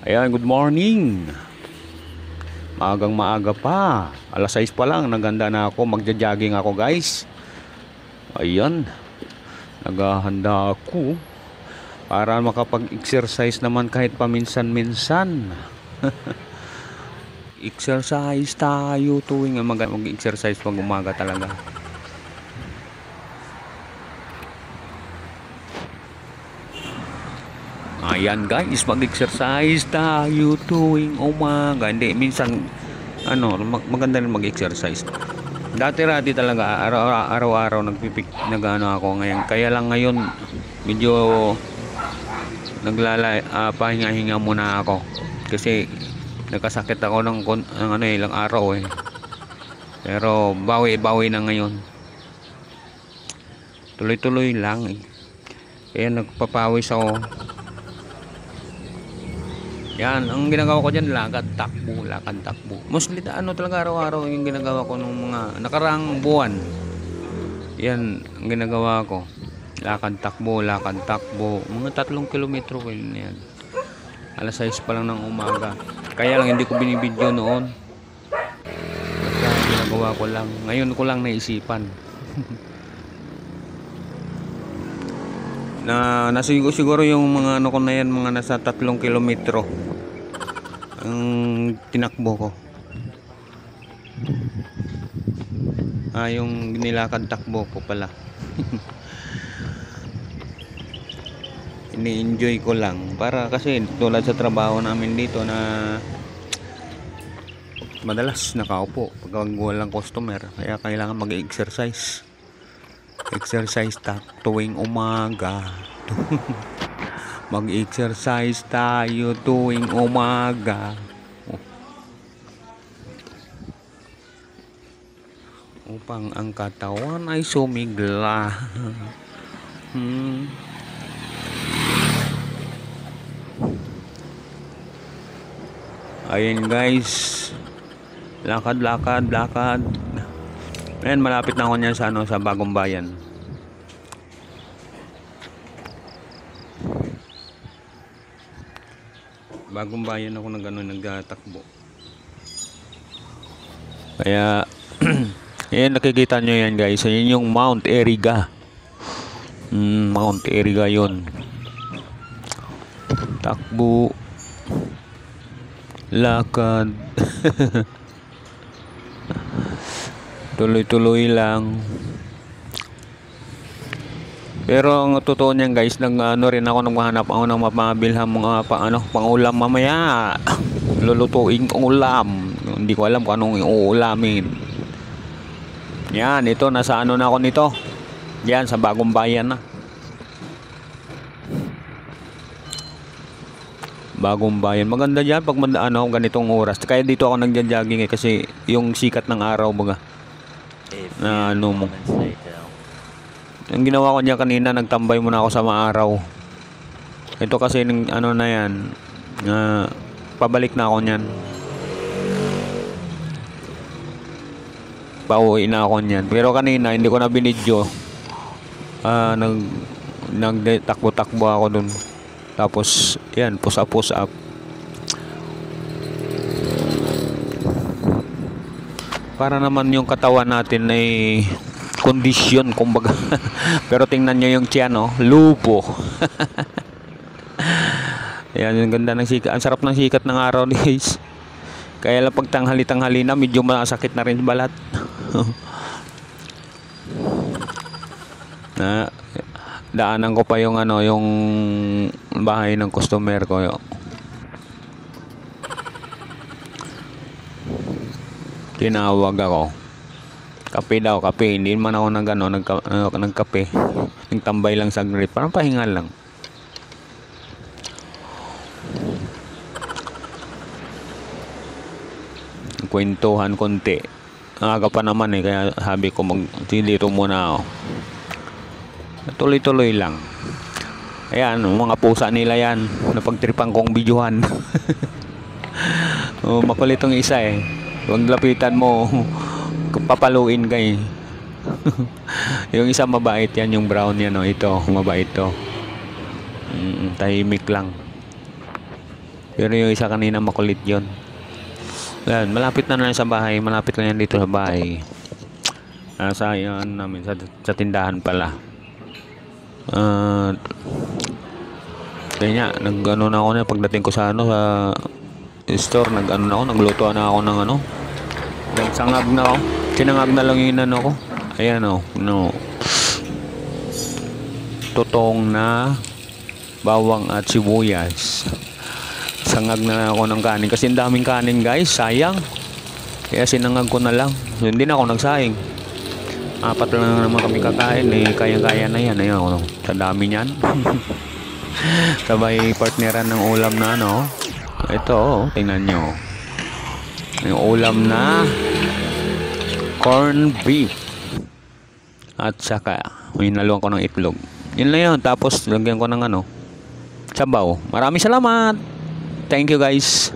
Ayan, good morning. Maagang maaga pa. Alas 6 pa lang, naganda na ako. Magja-jogging ako, guys. Ayan. Naghahanda ako para makapag-exercise naman kahit paminsan-minsan. Exercise tayo tuwing mag-exercise pag umaga talaga. Ayan guys, mag-exercise tayo tuwing umaga. Hindi, minsan maganda rin mag-exercise. Dati-rati talaga araw-araw nag-ano ako ngayon. Kaya lang ngayon medyo pahinga-hinga muna ako. Kasi nagkasakit ako ng ilang araw eh. Pero bawi-bawi na ngayon. Tuloy-tuloy lang eh. Kaya nagpapawis ako. Yan, ang ginagawa ko dyan, lakad, takbo. Mostly, talaga araw-araw yung ginagawa ko nung mga nakaraang buwan. Yan, ang ginagawa ko. Lakad, takbo. Mga 3 kilometro ko yun yan. Alas 6 pa lang ng umaga. Kaya lang, hindi ko binibidyo noon. Basta ginagawa ko lang. Ngayon ko lang naisipan. Siguro yung mga ko na yan, mga nasa 3 kilometro ang tinakbo ko. Yung nilakad takbo ko pala. Ini-enjoy ko lang para kasi tulad sa trabaho namin dito na madalas nakaupo pag walang customer, kaya kailangan mag-exercise. Tuwing umaga. Mag-exercise tayo tuwing umaga. Upang ang katawan ay sumigla. Ayan guys. Lakad. Ayan, malapit na ako niyan sa Bagong Bayan. Bagong Bayan ako nagtatakbo. Kaya ayan, nakikita nyo yan guys. Ayan yung Mount Eriga. Mount Eriga yun. Takbo. Lakad. Tuloy-tuloy lang. Pero ang totoo niyan guys, rin ako naghahanap ako ng mapabilhan mga pangulam mamaya. Lulutuin kong ulam. Hindi ko alam kung anong iuulamin. Yan, ito nasa na ako nito. Yan sa Bagong Bayan na. Bagong Bayan. Maganda diyan pag ganitong oras. Kaya dito ako nagja-jogging kasi yung sikat ng araw baga. Mo. Ang ginawa ko niya kanina, nagtambay muna ako sa maaraw. Ito kasi na yan. Pabalik na ako niyan. Pauwi na ako niyan. Pero kanina hindi ko na binidyo. Nagtakbo-takbo ako dun. Tapos yan, push up. Para naman yung katawan natin ay kondisyon kumbaga. Pero tingnan nyo yung tiyan, lupo. Ayan, yung ganda ng sikat. Ang sarap ng sikat ng araw guys. Kaya lang pag tanghali na, medyo masakit na rin balat. Daanan ko pa yung yung bahay ng customer ko. Tinawag ako. Kape daw. Hindi man ako nagkape. Nagtambay lang saglit. Parang pahinga lang. Kwentuhan konti. Aga pa naman kaya sabi ko dito muna ako. Tuloy-tuloy lang. Ayan, mga pusa nila yan. Napagtripan kong videohan. Makulit tong isa eh. Huwag lapitan mo. Papaluin kay. Yung isa mabait yan, yung brown yan, ito mabait to. Tahimik lang. Pero yung isa kanina makulit yon. Yan, malapit na lang sa bahay. Malapit lang yan dito sa bahay. Nasa yan namin sa tindahan pala. Kaya nga, nag-ano na ako na pagdating ko sa ano sa store, nag-ano na ako, nagluto na ako ng ano. Nagsangag na ako. Sinangag na lang yung ano ko. Ayan o, no. Tutong na bawang at sibuyas. Sangag na ako ng kanin kasi ang daming kanin guys, sayang. Kaya sinangag ko na lang. So, hindi na ako nagsaing. 4 lang naman kami kakain eh, kaya-kaya na yan. Ayun, sa dami niyan. Sabay partneran ng ulam na ano. Ito, tingnan nyo. Yung ulam na corn beef. At saka, minaluan ko ng itlog. Yun lang yun. Tapos, lagyan ko ng ano, sabaw. Maraming salamat. Thank you guys.